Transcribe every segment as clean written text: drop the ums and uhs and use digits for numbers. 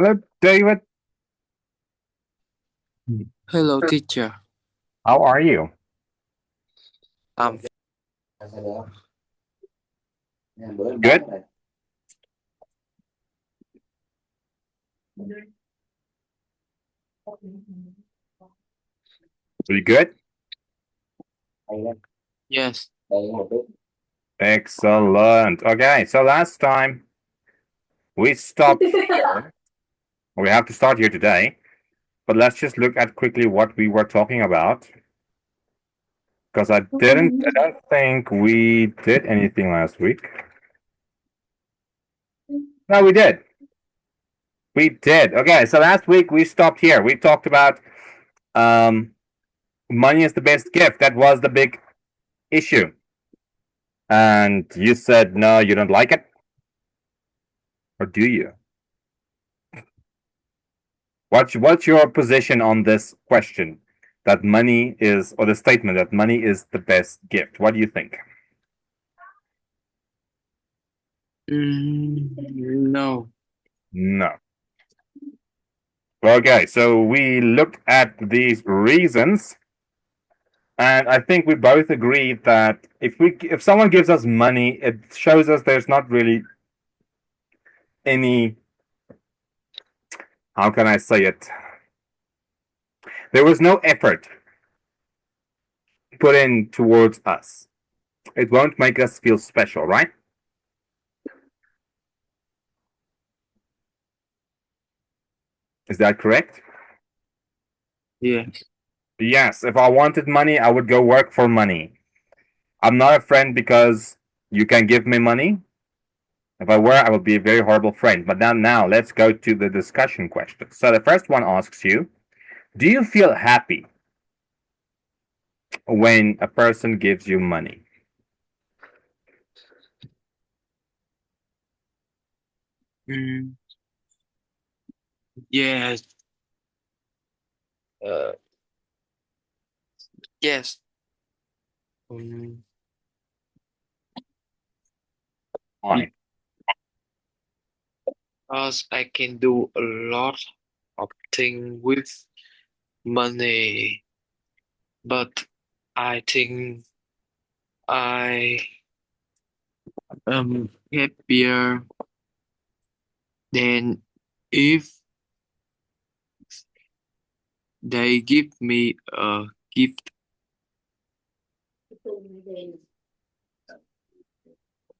Hello, David. Hello, teacher. How are you? Um, Good? Pretty good? yes. Excellent. Okay, so last time we stopped here. We have to start here today, but let's just look at quickly what we were talking about. Because I don't think we did anything last week. No, we did. We did. Okay, so last week we stopped here. We talked about um, money is the best gift. That was the big issue. And you said, no, you don't like it. Or do you? What's your position on this question? That money is, or the statement that money is the best gift. What do you think? No. No. Okay, so we looked at these reasons, and I think we both agree that if someone gives us money, it shows us there's not really any, how can I say it? There was no effort put in towards us. It won't make us feel special, right? Is that correct? Yes. Yes, if I wanted money, I would go work for money. I'm not a friend because you can give me money. If I were, I would be a very horrible friend. But now let's go to the discussion question. So the first one asks you, do you feel happy when a person gives you money? Mm, yes. Uh, yes. Um, Why? because I can do a lot of things with money, but I think I am happier than if they give me a gift.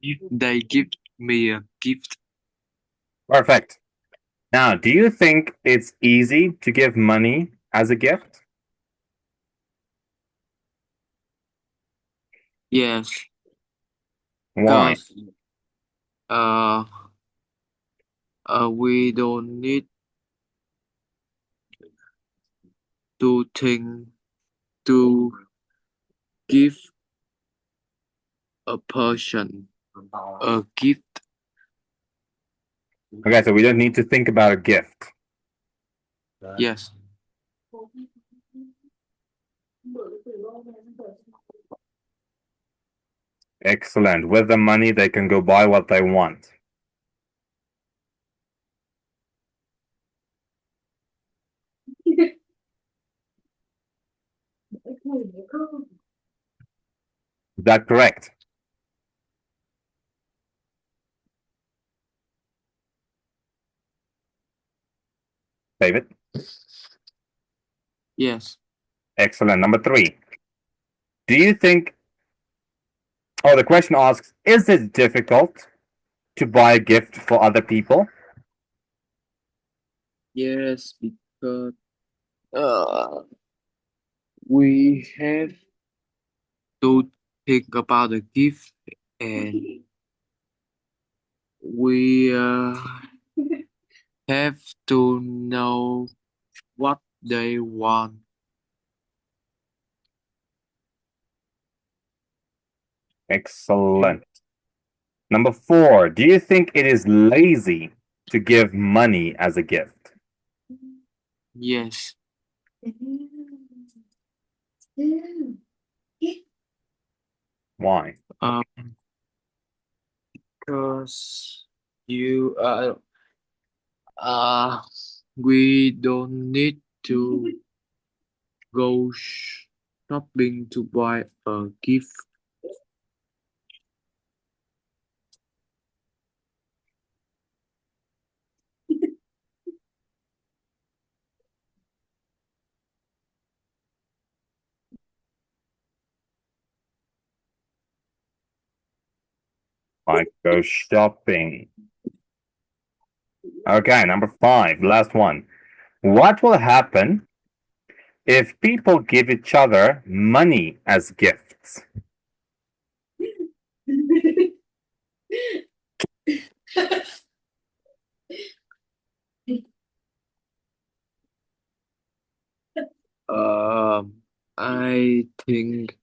If they give me a gift. Perfect. Now, do you think it's easy to give money as a gift? Yes, Why? because uh, we don't need to think to give a person a gift. Okay, so we don't need to think about a gift. Yes, Excellent. With the money, they can go buy what they want. Is that correct, David? yes, Excellent. Number three. Do you think, oh, the question asks, is it difficult to buy a gift for other people? yes, because uh, we have to think about the gift and we have to know what they want. Excellent. Number four. Do you think it is lazy to give money as a gift? Yes, Why? um, because you Uh, we don't need to go shopping to buy a gift. Like go shopping. Okay, number 5, last one. What will happen if people give each other money as gifts? I think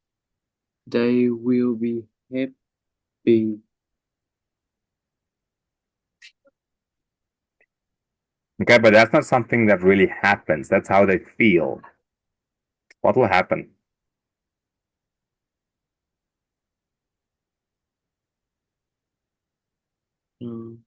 they will be happy. Okay, but that's not something that really happens. That's how they feel. What will happen? Mm,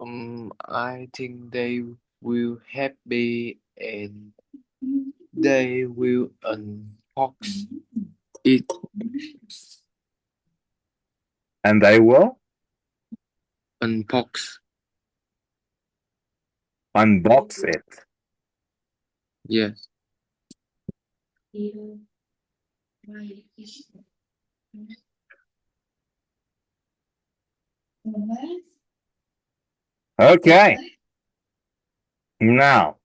mm, I think they will happy and they will unbox it. And they will Unbox. unbox it. Yes. Okay, now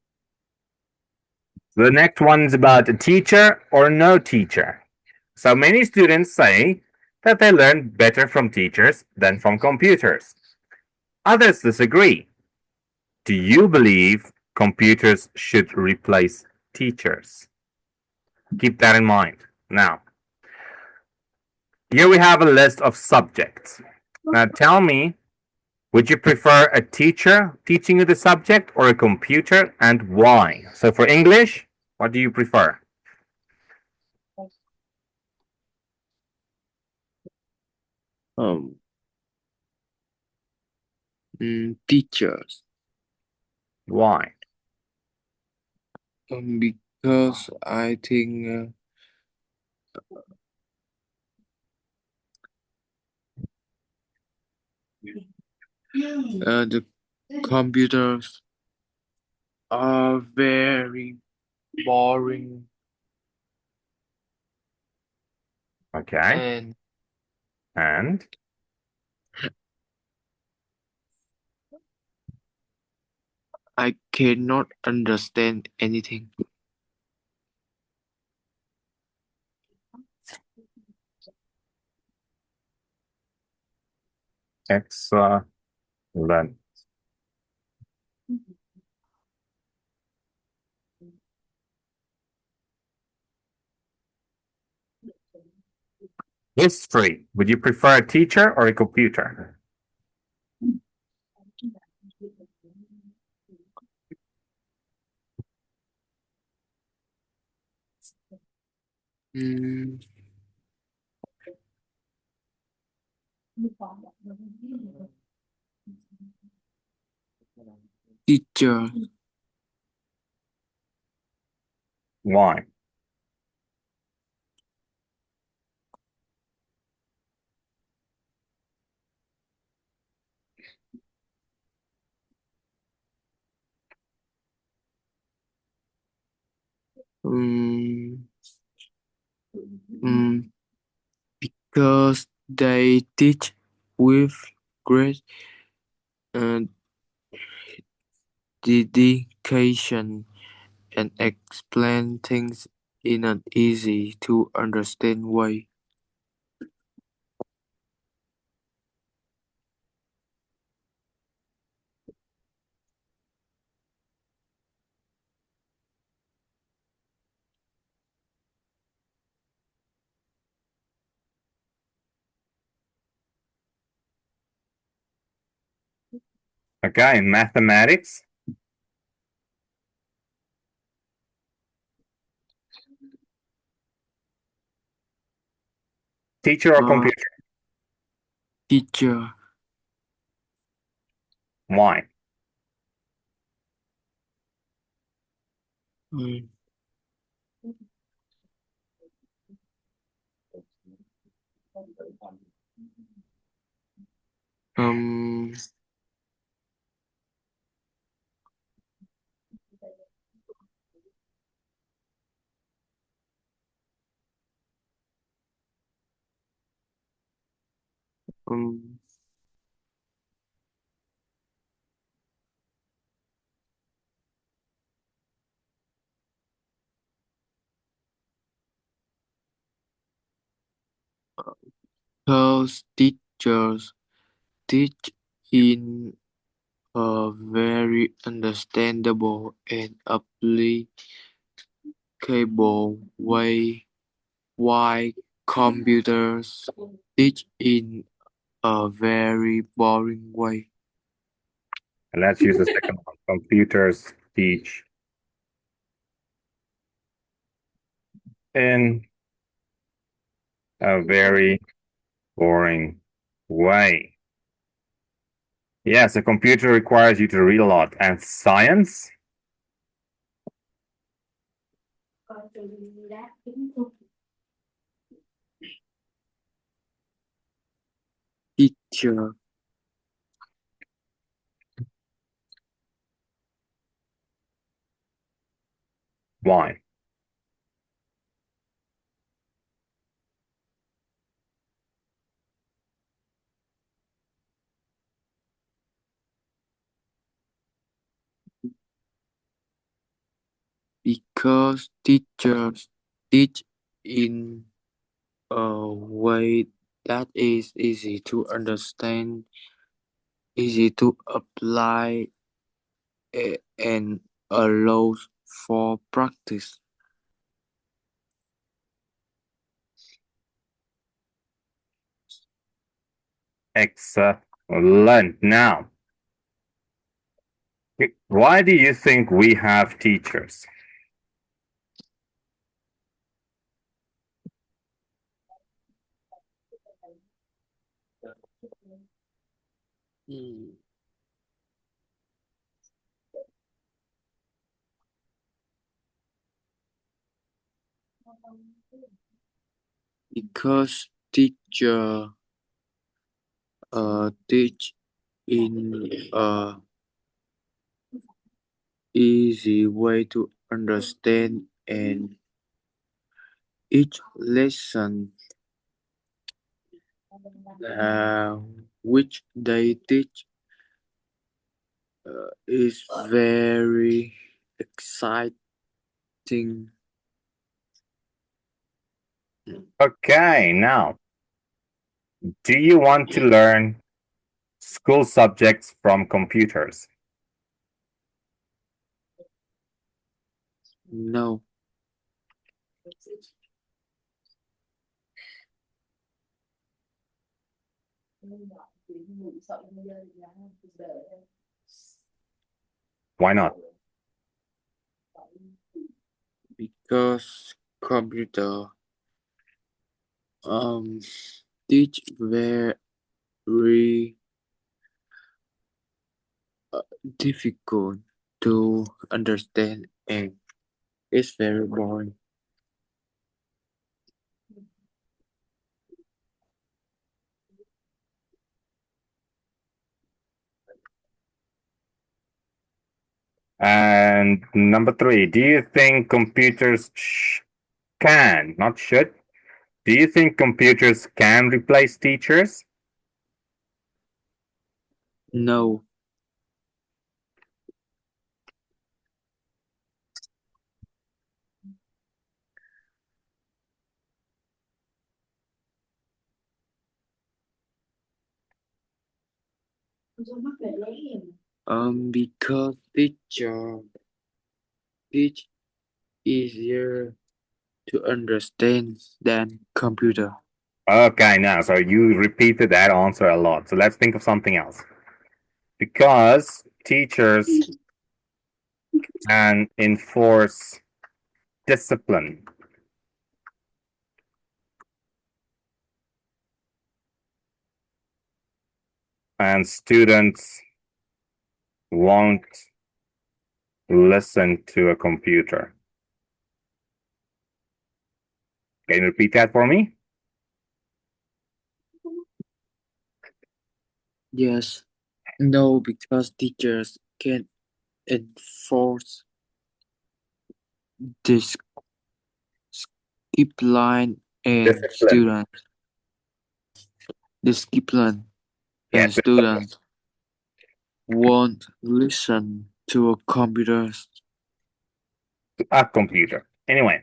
the next one is about a teacher or no teacher. So many students say that they learn better from teachers than from computers. Others disagree. Do you believe computers should replace teachers? Keep that in mind. Now, here we have a list of subjects. Now, tell me, would you prefer a teacher teaching you the subject or a computer, and why? So, for English, what do you prefer? Um. Teachers. Why? Because I think the computers are very boring Okay. and And I cannot understand anything. excellent. History. Would you prefer a teacher or a computer? Mm, teacher. Why? Um, mm, because they teach with great uh, dedication and explain things in an easy to understand way. Okay, mathematics, teacher or Uh, computer? teacher. Why? Mm, Um, um, because teachers teach in a very understandable and applicable way, while computers teach in a very boring way. And let's use the second one. Computers teach in a very boring way. Yes, a computer requires you to read a lot. And science? Teacher, Why? because teachers teach in a way that is easy to understand, easy to apply, and allows for practice. Excellent. Now, why do you think we have teachers? Mm, Because teacher teach in a easy way to understand, and each lesson uh, which they teach is very exciting. Okay, now, do you want to learn school subjects from computers? No, Why not? because computer um teach very difficult to understand, and it's very boring. And number three, do you think computers can, not should, do you think computers can replace teachers? No, because teacher teach easier to understand than computer. Okay, now, so you repeated that answer a lot. So let's think of something else. Because teachers can enforce discipline and students won't listen to a computer. Can you repeat that for me? Yes. No, because teachers can enforce this discipline and Discipline. discipline Yeah, and discipline. students won't listen to a computers. A computer. Anyway,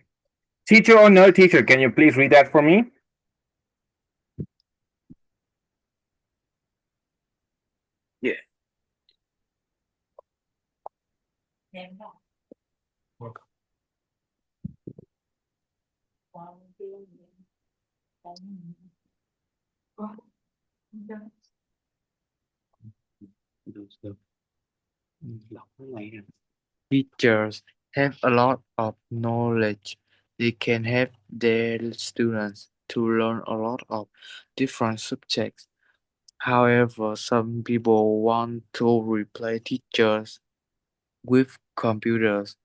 teacher or no teacher, can you please read that for me? Yeah. Teachers have a lot of knowledge. They can help their students to learn a lot of different subjects. However, some people want to replace teachers with computers.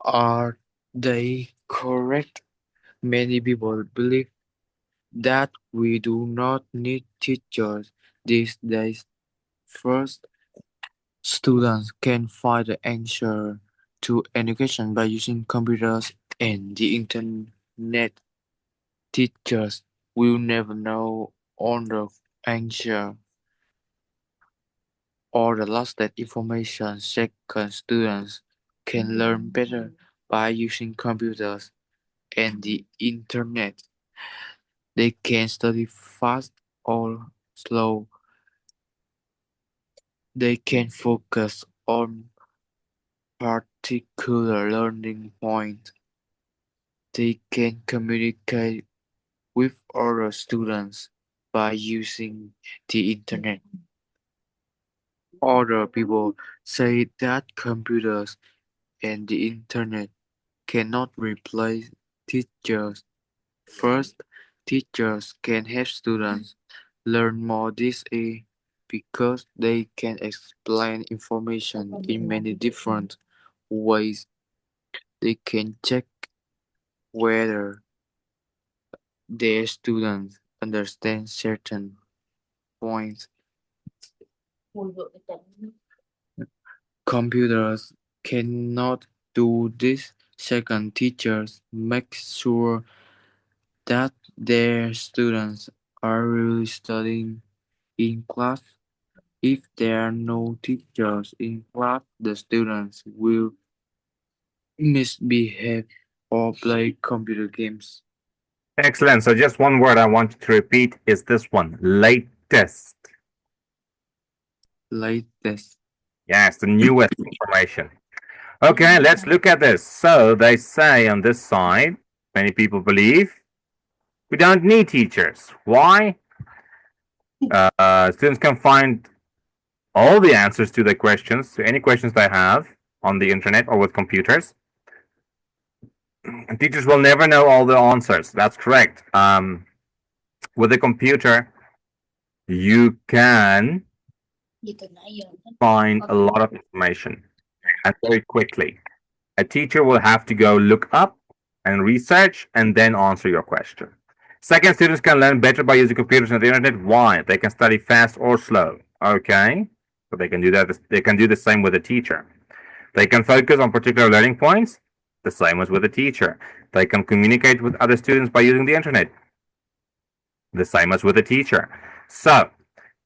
Are they correct? Many people believe that we do not need teachers these days. First, students can find the answer to education by using computers and the internet. Teachers will never know all the answer or the lasted information. Second, students can learn better by using computers and the internet. They can study fast or slow. They can focus on particular learning points. They can communicate with other students by using the internet. Other people say that computers and the internet cannot replace teachers. First, teachers can help students learn more this way because they can explain information in many different ways. They can check whether their students understand certain points. Computers cannot do this. Second, teachers make sure that their students are really studying in class. If there are no teachers in class, the students will misbehave or play computer games. Excellent. So just one word I want to repeat is this one, latest. Latest. Yes, the newest information. Okay, let's look at this. So they say on this side, many people believe we don't need teachers. Why? Students can find all the answers to their questions, to any questions they have on the internet or with computers. And teachers will never know all the answers. That's correct. With a computer, you can find a lot of information and very quickly. A teacher will have to go look up and research and then answer your question. Second, students can learn better by using computers and the internet. Why? They can study fast or slow. Okay. So they can do that. They can do the same with a teacher. They can focus on particular learning points. The same as with a teacher. They can communicate with other students by using the internet. The same as with a teacher. So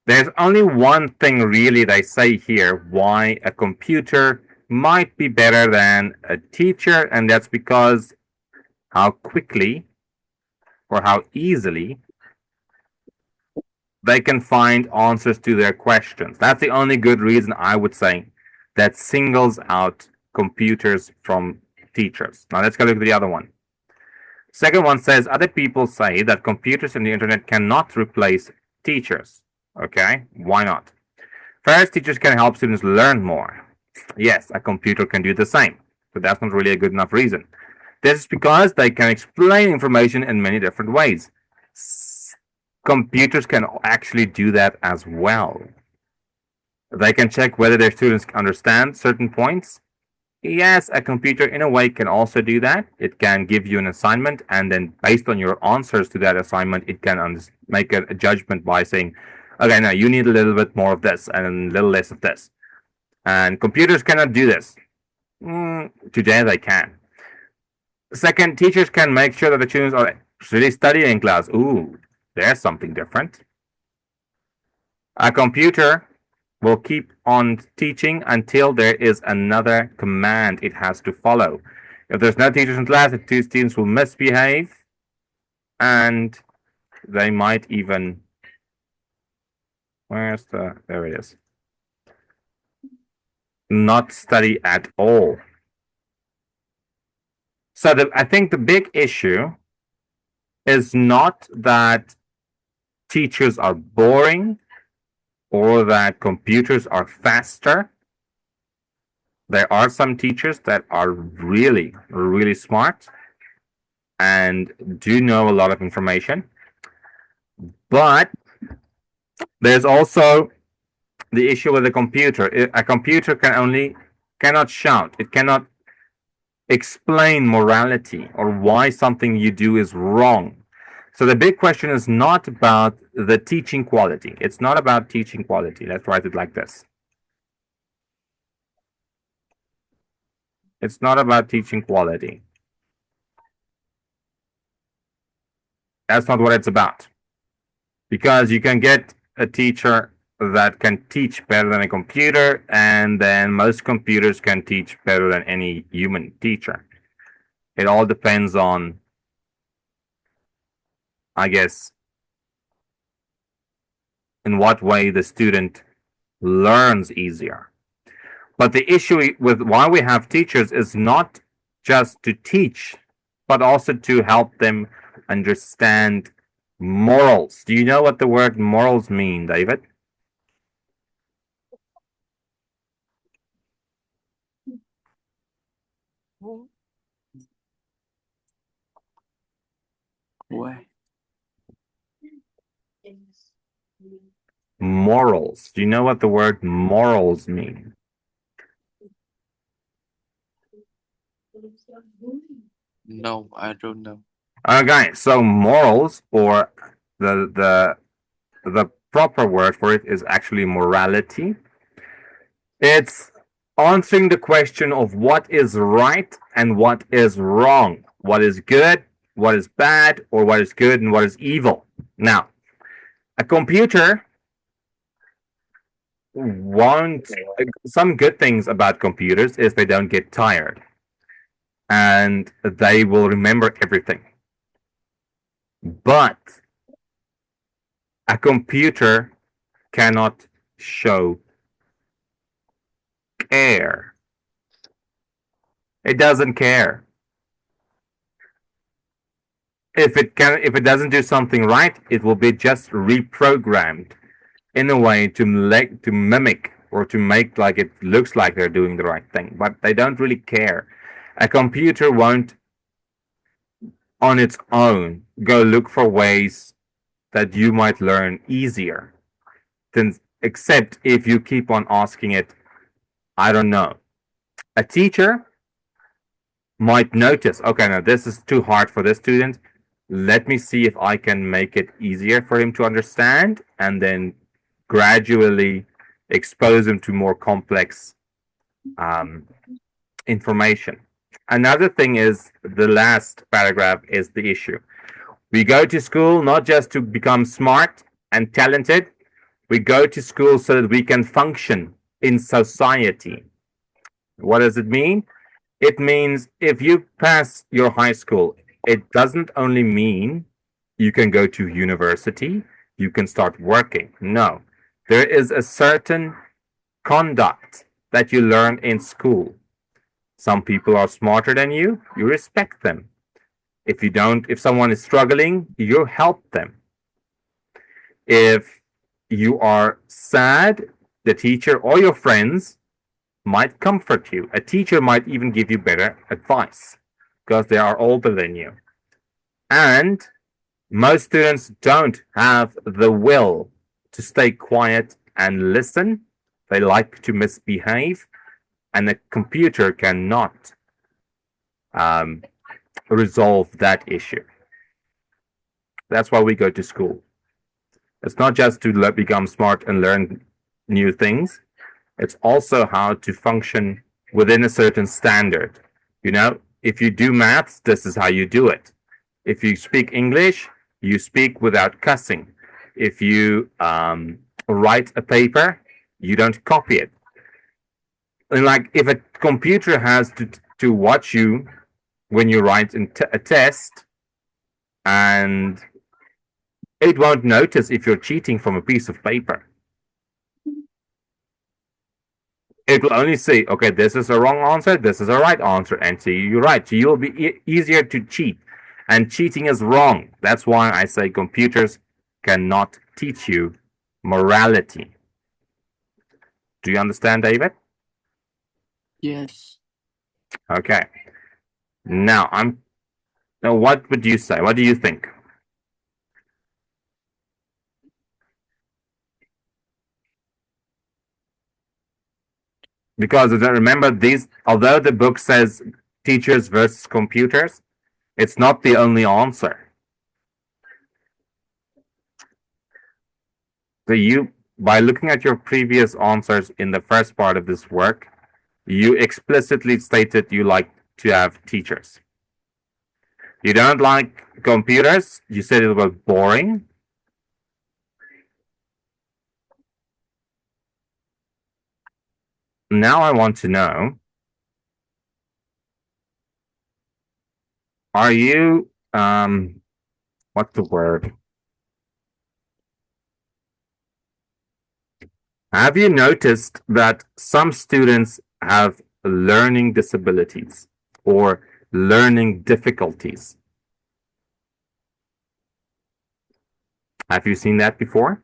there's only one thing really they say here why a computer might be better than a teacher, and that's because how quickly or how easily they can find answers to their questions. That's the only good reason I would say that singles out computers from teachers. Now let's go look at the other one. Second one says other people say that computers and the internet cannot replace teachers. Okay, why not? First, teachers can help students learn more. Yes, a computer can do the same, but that's not really a good enough reason. This is because they can explain information in many different ways. Computers can actually do that as well. They can check whether their students understand certain points. Yes, a computer in a way can also do that. It can give you an assignment, and then based on your answers to that assignment, it can make a judgment by saying, okay, now you need a little bit more of this and a little less of this. And computers cannot do this. Today they can. Second, teachers can make sure that the students are really studying in class. Ooh, there's something different. A computer will keep on teaching until there is another command it has to follow. If there's no teachers in class, the two students will misbehave and they might even. There it is. Not study at all. So I think the big issue is not that teachers are boring or that computers are faster. There are some teachers that are really, really smart and do know a lot of information. But there's also the issue with a computer. A computer cannot shout. It cannot explain morality or why something you do is wrong. So the big question is not about the teaching quality. It's not about teaching quality. Let's write it like this. It's not about teaching quality. That's not what it's about. Because you can get a teacher that can teach better than a computer, and then most computers can teach better than any human teacher. It all depends on, I guess, in what way the student learns easier. But the issue with why we have teachers is not just to teach, but also to help them understand morals. Do you know what the word morals mean, David? Why? Morals. Do you know what the word morals mean? No, I don't know. Okay, so morals, or the proper word for it is actually morality. It's answering the question of what is right and what is wrong, what is good, what is bad, or what is good and what is evil. Now, a computer won't. Some good things about computers is they don't get tired and they will remember everything. But a computer cannot show care. It doesn't care. If it doesn't do something right, it will be just reprogrammed in a way to mimic or to make like it looks like they're doing the right thing, but they don't really care. A computer won't on its own go look for ways that you might learn easier than, except if you keep on asking it, I don't know. A teacher might notice, okay, now this is too hard for this student. Let me see if I can make it easier for him to understand, and then gradually expose him to more complex um, information. Another thing is the last paragraph is the issue. We go to school not just to become smart and talented, we go to school so that we can function in society. What does it mean? It means if you pass your high school, it doesn't only mean you can go to university, you can start working. No, there is a certain conduct that you learn in school. Some people are smarter than you respect them. If someone is struggling, you help them. If you are sad, the teacher or your friends might comfort you. A teacher might even give you better advice because they are older than you. And most students don't have the will to stay quiet and listen. They like to misbehave, and a computer cannot um, resolve that issue. That's why we go to school. It's not just to become smart and learn new things. It's also how to function within a certain standard. You know, if you do maths, this is how you do it. If you speak English, you speak without cussing. If you write a paper, you don't copy it. And like if a computer has to watch you when you write a test, and it won't notice if you're cheating from a piece of paper. It will only say, okay, this is a wrong answer, this is a right answer, and so you're right. So you'll be easier to cheat, and cheating is wrong. That's why I say computers cannot teach you morality. Do you understand, David? Yes. Okay. Now I'm. Now, what would you say? What do you think? Because remember, these, although the book says teachers versus computers, it's not the only answer. So you, by looking at your previous answers in the first part of this work, you explicitly stated you like to have teachers. You don't like computers. You said it was boring. Now I want to know, are you, what's the word? Have you noticed that some students have learning disabilities or learning difficulties? Have you seen that before?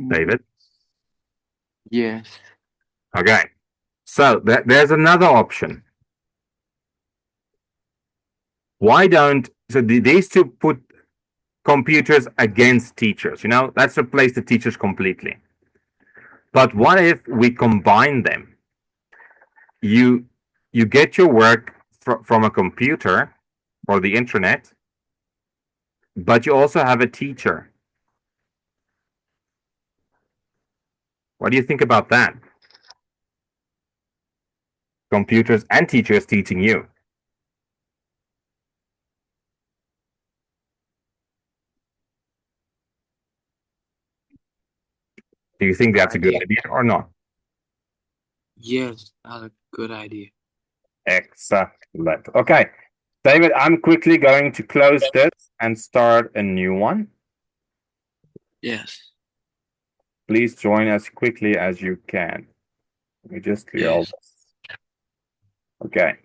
Mm, David? yes. Okay. So there's another option. Why don't, so these two put computers against teachers, you know, let's replace the teachers completely. But what if we combine them? You you get your work from a computer or the internet, but you also have a teacher. What do you think about that? Computers and teachers teaching you. Do you think that's a good Idea. idea or not? Yes, that's a good idea. Excellent. Okay, David, I'm quickly going to close this and start a new one. Yes. Please join as quickly as you can. Let me just clear all Yes. this. Okay.